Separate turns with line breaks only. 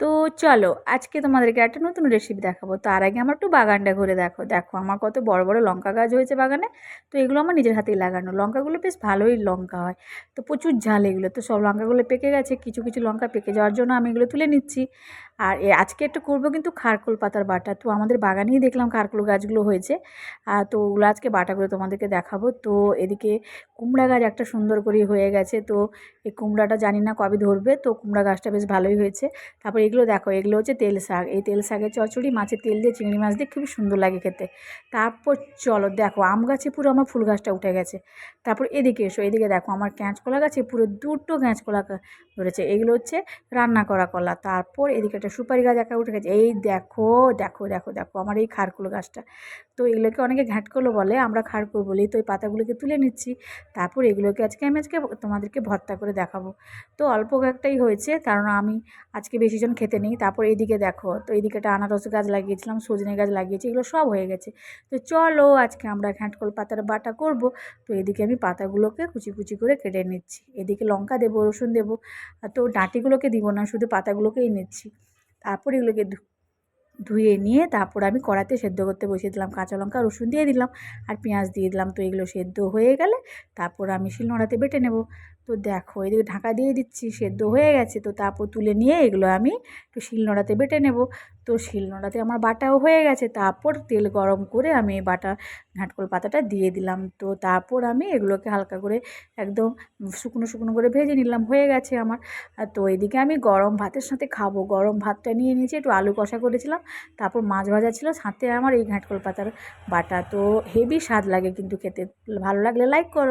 তো চলো আজকে তোমাদেরকে একটা নতুন রেসিপি দেখাবো। তার আগে আমার একটু বাগানটা ঘুরে দেখো। দেখো আমার কত বড় বড় লঙ্কা গাছ হয়েছে বাগানে। তো এগুলো আমার নিজের হাতেই লাগানো। লঙ্কাগুলো বেশ ভালোই লঙ্কা হয়। তো প্রচুর ঝাল এগুলো। তো সব লঙ্কাগুলো পেকে গেছে, কিছু কিছু লঙ্কা পেকে যাওয়ার জন্য আমি এগুলো তুলে নিচ্ছি। আর আজকে একটু করবো কিন্তু খারকোল পাতার বাটা। তো আমাদের বাগানেই দেখলাম খারকোল গাছগুলো হয়েছে। তো ওগুলো আজকে বাটা করে তোমাদেরকে দেখাবো। তো এদিকে কুমড়া গাছ একটা সুন্দর করে হয়ে গেছে। তো এই কুমড়াটা জানি না কবে ধরবে। তো কুমড়া গাছটা বেশ ভালোই হয়েছে। তারপর এগুলো দেখো, এগুলো হচ্ছে তেল শাক। এই তেল শাকের চচ্চড়ি মাছের তেল দিয়ে, চিংড়ি মাছ দিয়ে খুবই সুন্দর লাগে খেতে। তারপর চলো দেখো, আম গাছে পুরো আমার ফুল গাছটা উঠে গেছে। তারপর এদিকে এসো, এদিকে দেখো আমার কাঁচকলা গাছে পুরো দুটো কাঁচকলা ধরেছে। এগুলো হচ্ছে রান্না করা কলা। তারপর এদিকে একটা সুপারি গাছ একা উঠে গেছে। এই দেখো দেখো দেখো দেখো আমার এই খারকুলো গাছটা। তো এগুলোকে অনেকে ঘাটকলো বলে, আমরা খারকুল বলি। তো এই পাতাগুলোকে তুলে নিচ্ছি। তারপর এগুলোকে আজকে তোমাদেরকে ভর্তা করে দেখাবো। তো অল্প একটাই হয়েছে, কারণ আমি আজকে বেশিজন খেতে নেই। তারপর এইদিকে দেখো, তো এইদিকে একটা আনারস গাছ লাগিয়েছিলাম, সজনে গাছ লাগিয়েছি, এগুলো সব হয়ে গেছে। তো চলো আজকে আমরা ঘাটকল পাতার বাটা করব। তো এদিকে আমি পাতাগুলোকে কুচি কুচি করে কেটে নিচ্ছি। এদিকে লঙ্কা দেবো, রসুন দেবো। তো ডাঁটিগুলোকে দিব না, শুধু পাতাগুলোকেই নিচ্ছি। তারপর এগুলোকে ধুয়ে নিয়ে তারপর আমি কড়াতে সেদ্ধ করতে বসিয়ে দিলাম। কাঁচা লঙ্কা রসুন দিয়ে দিলাম আর পেঁয়াজ দিয়ে দিলাম। তো এগুলো সেদ্ধ হয়ে গেলে তারপর আমি শিলনোড়াতে বেটে নেব। তো দেখো এদিকে ঢাকা দিয়ে দিচ্ছি, সেদ্ধ হয়ে গেছে। তো তারপর তুলে নিয়ে এগুলো আমি একটু শিলনোড়াতে বেটে নেব। তো শিলনোড়াতে আমার বাটাও হয়ে গেছে। তারপর তেল গরম করে আমি এই বাটা ঘাটকল পাতাটা দিয়ে দিলাম। তো তারপর আমি এগুলোকে হালকা করে একদম শুকনো শুকনো করে ভেজে নিলাম, হয়ে গেছে আমার। তো এদিকে আমি গরম ভাতের সাথে খাবো। গরম ভাতটা নিয়ে নিয়েছি, একটু আলু কষা করেছিলাম, তারপর মাছ ভাজা ছিল, সাথে আমার এই ঘাটকল পাতার বাটা। তো হেভি স্বাদ লাগে কিন্তু খেতে। ভালো লাগলে লাইক করো।